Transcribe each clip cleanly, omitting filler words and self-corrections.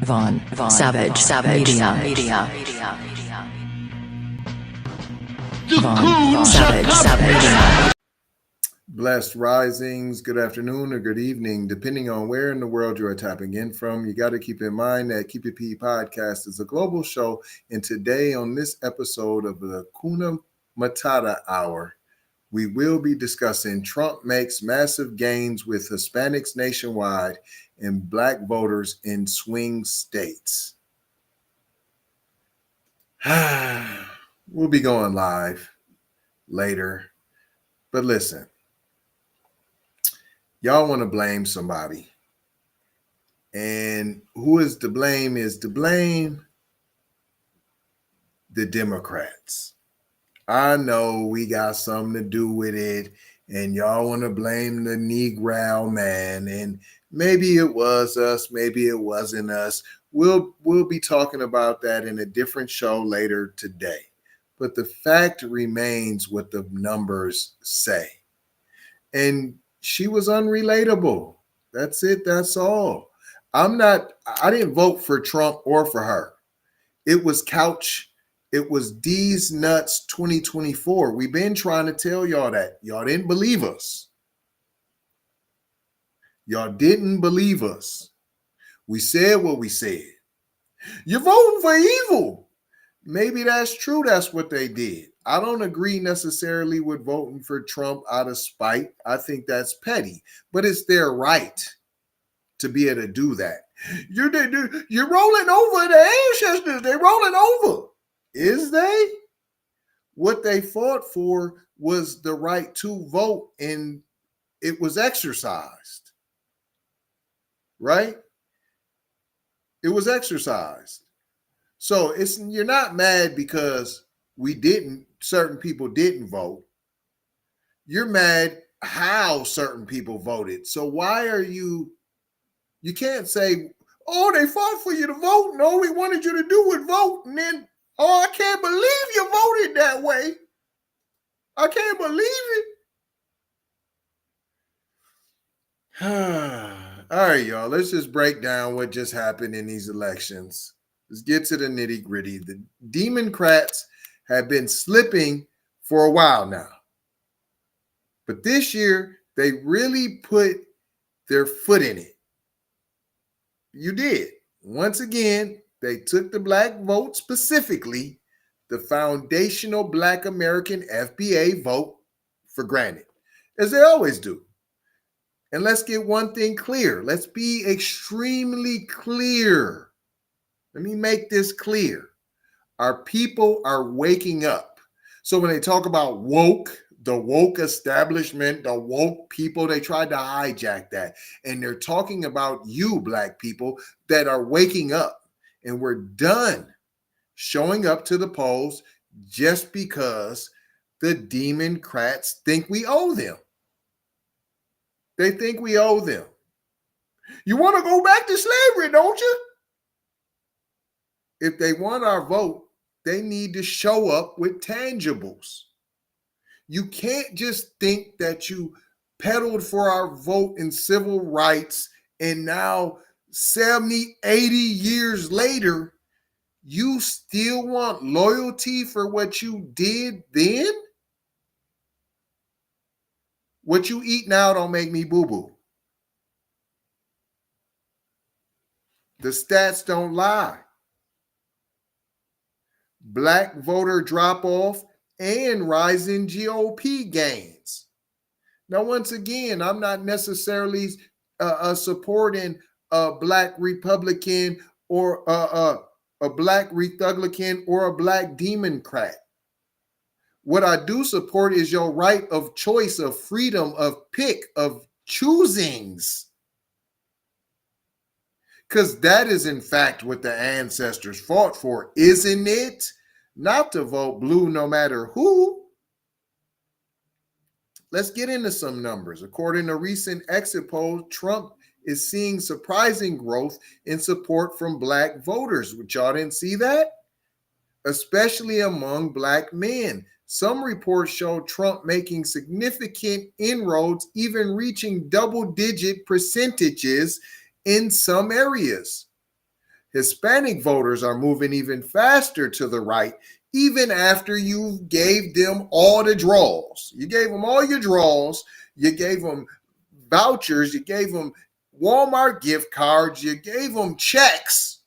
Savage Media. Savage Media. Blessed risings, good afternoon or good evening, depending on where in the world you are tapping in from. You got to keep in mind that Keep It P podcast is a global show. And today on this episode of the Kuna Matata Hour, we will be discussing Trump makes massive gains with Hispanics nationwide and Black voters in swing states. We'll be going live later. But listen, y'all want to blame somebody. And who is to blame the Democrats. I know we got something to do with it, and y'all want to blame the Negro man, and maybe it was us, maybe it wasn't us. We'll be talking about that in a different show later today. But the fact remains what the numbers say. And she was unrelatable. That's it. That's all. I didn't vote for Trump or for her. It was It was D's Nuts 2024. We've been trying to tell y'all that. Y'all didn't believe us. Y'all didn't believe us. We said what we said. You're voting for evil. Maybe that's true. That's what they did. I don't agree necessarily with voting for Trump out of spite. I think that's petty, but it's their right to be able to do that. You're rolling over the ancestors. They're rolling over. Is they? What they fought for was the right to vote, and it was exercised. Right? It was exercised. So you're not mad because certain people didn't vote. You're mad how certain people voted. So why are you can't say, oh, they fought for you to vote and all we wanted you to do was vote, and then, oh, I can't believe you voted that way. I can't believe it. All right, y'all, let's just break down what just happened in these elections. Let's get to the nitty gritty. The Democrats have been slipping for a while now. But this year, they really put their foot in it. You did. Once again, they took the Black vote, specifically the foundational Black American FBA vote, for granted, as they always do. And let's get one thing clear. Let's be extremely clear. Let me make this clear. Our people are waking up. So when they talk about woke, the woke establishment, the woke people, they tried to hijack that. And they're talking about you, Black people, that are waking up. And we're done showing up to the polls just because the Democrats think we owe them. They think we owe them. You want to go back to slavery, don't you? If they want our vote, they need to show up with tangibles. You can't just think that you peddled for our vote in civil rights and now 70, 80 years later, you still want loyalty for what you did then? What you eat now don't make me boo-boo. The stats don't lie. Black voter drop-off and rising GOP gains. Now, once again, I'm not necessarily supporting a Black Republican or a Black Republican or a Black Democrat. What I do support is your right of choice, of freedom, of pick, of choosings. Because that is, in fact, what the ancestors fought for, isn't it? Not to vote blue no matter who. Let's get into some numbers. According to recent exit polls, Trump is seeing surprising growth in support from Black voters. Which y'all didn't see that? Especially among Black men. Some reports show Trump making significant inroads, even reaching double-digit percentages in some areas. Hispanic voters are moving even faster to the right, even after you gave them all the draws. You gave them all your draws. You gave them vouchers. You gave them Walmart gift cards. You gave them checks.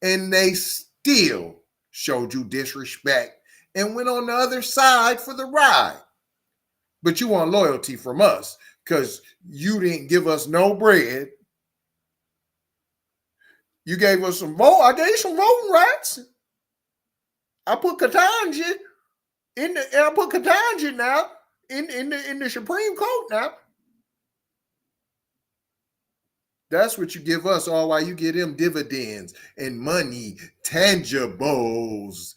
And they still showed you disrespect and went on the other side for the ride. But you want loyalty from us because you didn't give us no bread. You gave us some vote. I gave you some voting rights. I put Katanja now in the Supreme Court now. That's what you give us, all while you get them dividends and money, tangibles,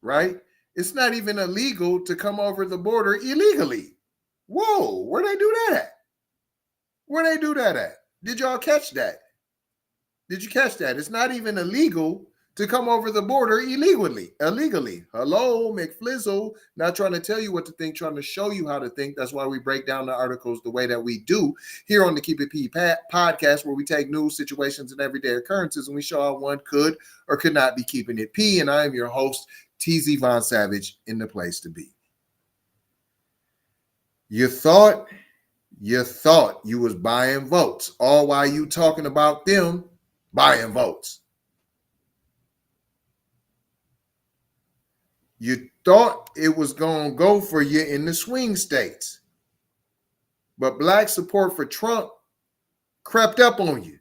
right? It's not even illegal to come over the border illegally. Whoa, where they do that at? Where they do that at? Did y'all catch that? Did you catch that? It's not even illegal to come over the border illegally. Hello, McFlizzle. Not trying to tell you what to think, trying to show you how to think. That's why we break down the articles the way that we do here on the Keep It P podcast, where we take news, situations, and everyday occurrences, and we show how one could or could not be keeping it P. And I am your host, TZ Von Savage, in the place to be. You thought you was buying votes, all while you talking about them buying votes. You thought it was going to go for you in the swing states. But black support for Trump crept up on you.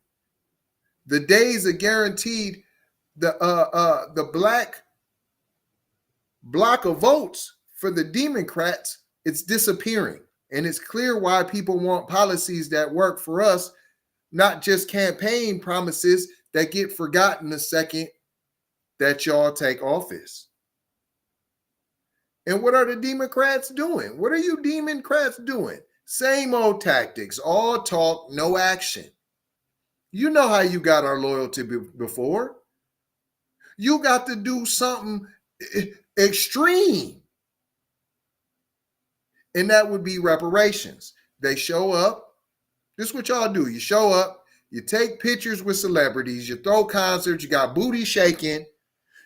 The days are guaranteed the black block of votes for the Democrats, it's disappearing. And it's clear why people want policies that work for us, not just campaign promises that get forgotten the second that y'all take office. And what are the Democrats doing? What are you Democrats doing? Same old tactics, all talk, no action. You know how you got our loyalty before. You got to do something extreme. And that would be reparations. They show up. This is what y'all do. You show up, you take pictures with celebrities, you throw concerts, you got booty shaking,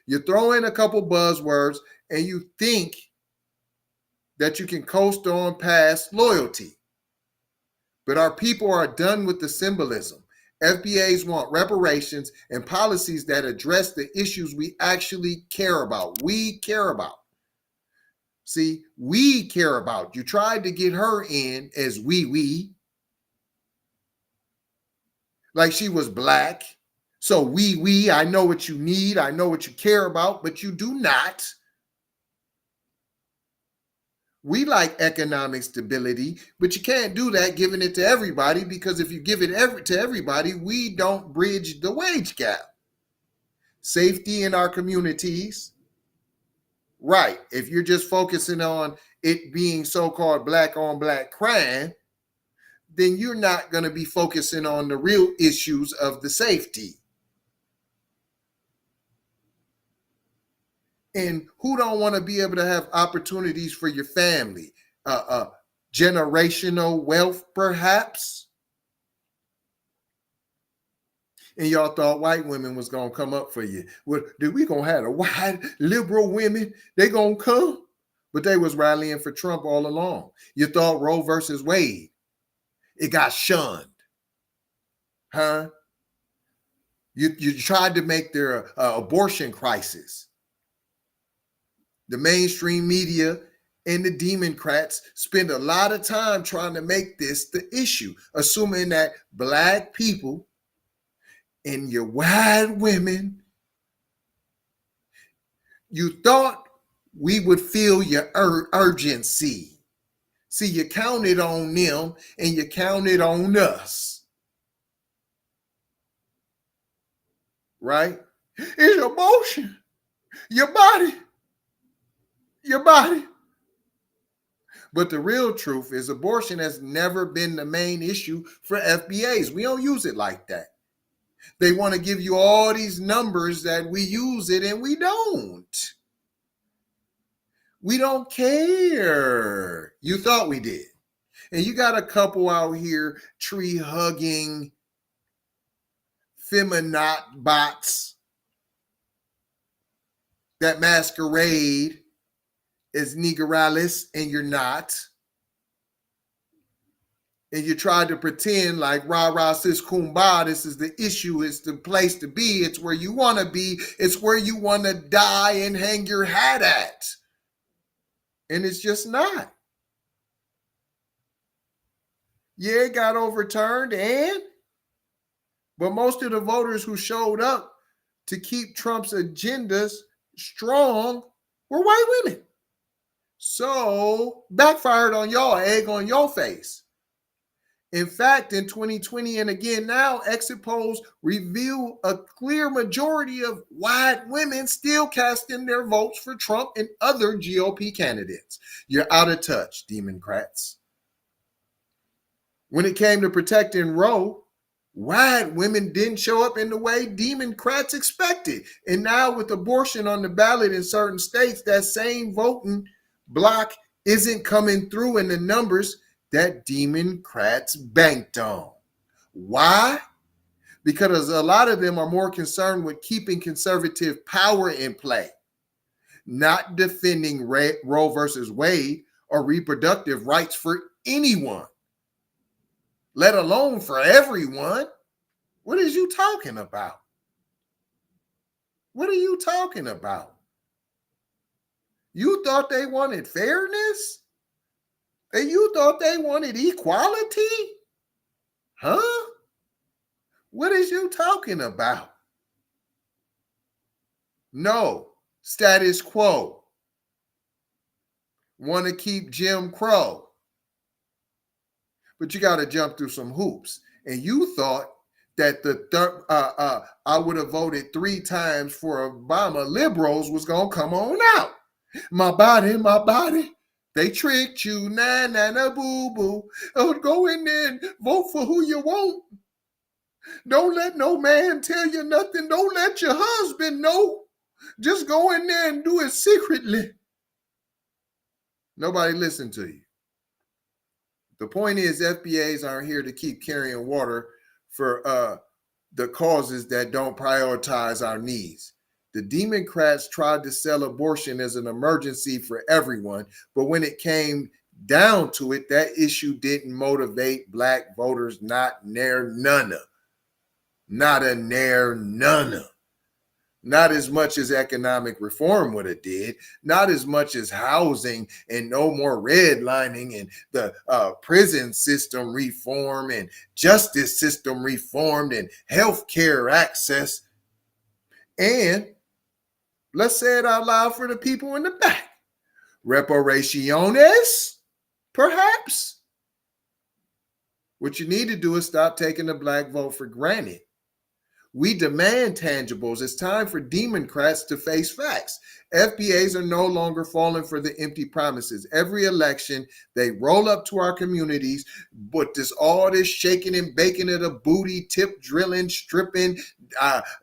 you throw in a couple buzzwords, and you think that you can coast on past loyalty. But our people are done with the symbolism. FBAs want reparations and policies that address the issues we actually care about. We care about. See, we care about. You tried to get her in as we. Like she was black. So we, I know what you need. I know what you care about, but you do not. We like economic stability, but you can't do that giving it to everybody, because if you give it to everybody, we don't bridge the wage gap. Safety in our communities. Right. If you're just focusing on it being so-called black on black crime, then you're not going to be focusing on the real issues of the safety. And who don't want to be able to have opportunities for your family? Generational wealth, perhaps? And y'all thought white women was going to come up for you. Well, we going to have the white liberal women? They going to come? But they was rallying for Trump all along. You thought Roe versus Wade, it got shunned. Huh? You tried to make their abortion crisis. The mainstream media and the Democrats spend a lot of time trying to make this the issue, assuming that black people and your white women, you thought we would feel your urgency. See, you counted on them and you counted on us. Right? It's your emotion, your body. Your body. But the real truth is abortion has never been the main issue for FBAs. We don't use it like that. They want to give you all these numbers that we use it, and we don't. We don't care. You thought we did. And you got a couple out here tree hugging feminat bots that masquerade as Negroralis and you're not. And you try to pretend like rah rah sis kumbah, this is the issue, it's the place to be, it's where you want to be, it's where you want to die and hang your hat at. And it's just not. Yeah, it got overturned, but most of the voters who showed up to keep Trump's agendas strong were white women. So backfired on y'all, egg on your face. In fact, in 2020 and again now, exit polls reveal a clear majority of white women still casting their votes for Trump and other GOP candidates. You're out of touch, Democrats. When it came to protecting Roe, white women didn't show up in the way Democrats expected. And now with abortion on the ballot in certain states, that same voting block isn't coming through in the numbers that Democrats banked on. Why? Because a lot of them are more concerned with keeping conservative power in play, not defending Roe versus Wade or reproductive rights for anyone, let alone for everyone. What is you talking about? What are you talking about? You thought they wanted fairness? And you thought they wanted equality? Huh? What is you talking about? No, status quo. Want to keep Jim Crow. But you got to jump through some hoops. And you thought that I would have voted 3 times for Obama liberals was going to come on out. My body, my body. They tricked you, na na na boo boo. Oh, go in there and vote for who you want. Don't let no man tell you nothing. Don't let your husband know. Just go in there and do it secretly. Nobody listened to you. The point is, FBAs aren't here to keep carrying water for the causes that don't prioritize our needs. The Democrats tried to sell abortion as an emergency for everyone, but when it came down to it, that issue didn't motivate Black voters, not near none. Not a near none. Not as much as economic reform would have did, not as much as housing and no more redlining and the prison system reform and justice system reformed and healthcare access. And let's say it out loud for the people in the back. Reparaciones, perhaps. What you need to do is stop taking the Black vote for granted. We demand tangibles. It's time for Democrats to face facts. FBAs are no longer falling for the empty promises. Every election, they roll up to our communities, but all this shaking and baking of the booty, tip drilling, stripping,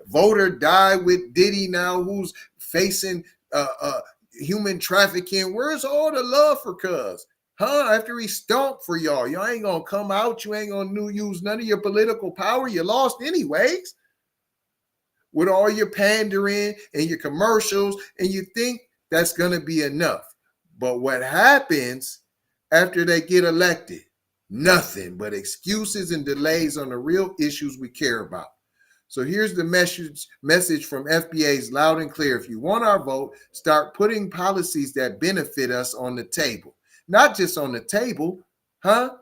voter die with Diddy now who's facing human trafficking. Where's all the love for cuz? Huh? After he stomped for y'all ain't gonna come out. You ain't gonna use none of your political power. You lost anyways. With all your pandering and your commercials, and you think that's going to be enough. But what happens after they get elected? Nothing but excuses and delays on the real issues we care about. So here's the message from FBA's loud and clear. If you want our vote, start putting policies that benefit us on the table. Not just on the table, huh?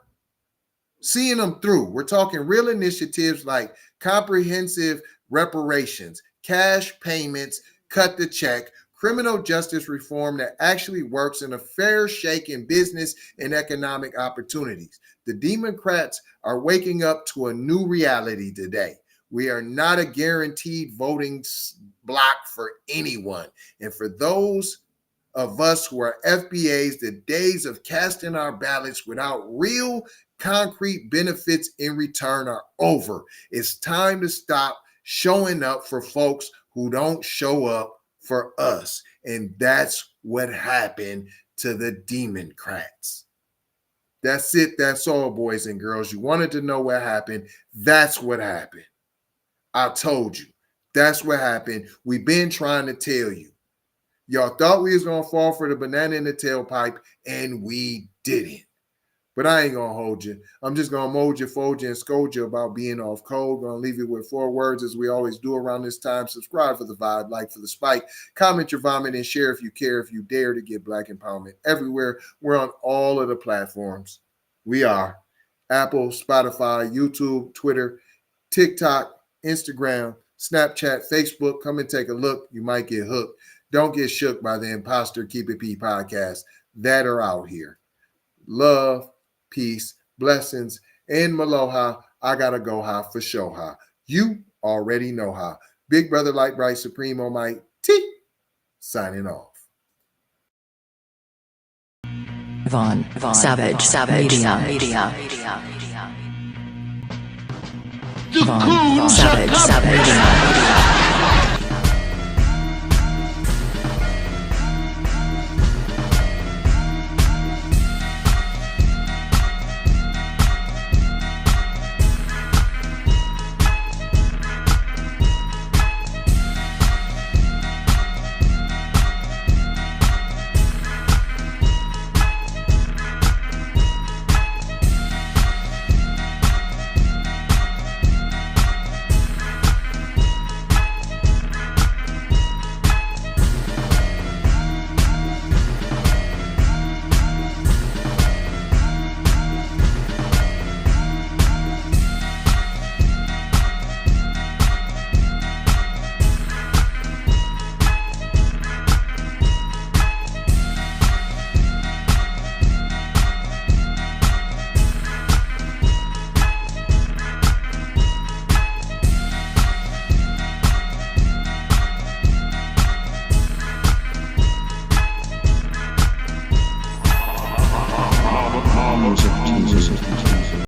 Seeing them through. We're talking real initiatives like comprehensive reparations, cash payments, cut the check, criminal justice reform that actually works, in a fair shake in business and economic opportunities. The Democrats are waking up to a new reality today. We are not a guaranteed voting block for anyone. And for those of us who are FBAs, the days of casting our ballots without real concrete benefits in return are over. It's time to stop showing up for folks who don't show up for us. And that's what happened to the Democrats. That's it. That's all, boys and girls. You wanted to know what happened. That's what happened. I told you. That's what happened. We've been trying to tell you. Y'all thought we was going to fall for the banana in the tailpipe, and we didn't. But I ain't going to hold you. I'm just going to mold you, fold you, and scold you about being off code. Going to leave you with 4 words as we always do around this time. Subscribe for the vibe, like for the spike. Comment your vomit and share if you care, if you dare to get Black empowerment everywhere. We're on all of the platforms. We are Apple, Spotify, YouTube, Twitter, TikTok, Instagram, Snapchat, Facebook. Come and take a look. You might get hooked. Don't get shook by the imposter Keep It P podcast that are out here. Love, peace, blessings, and Maloha. I gotta go high for show high. You already know how. Big Brother Light Bright Supreme Almighty signing off. Vaughn, Savage, Media. Vaughn, Savage, Media.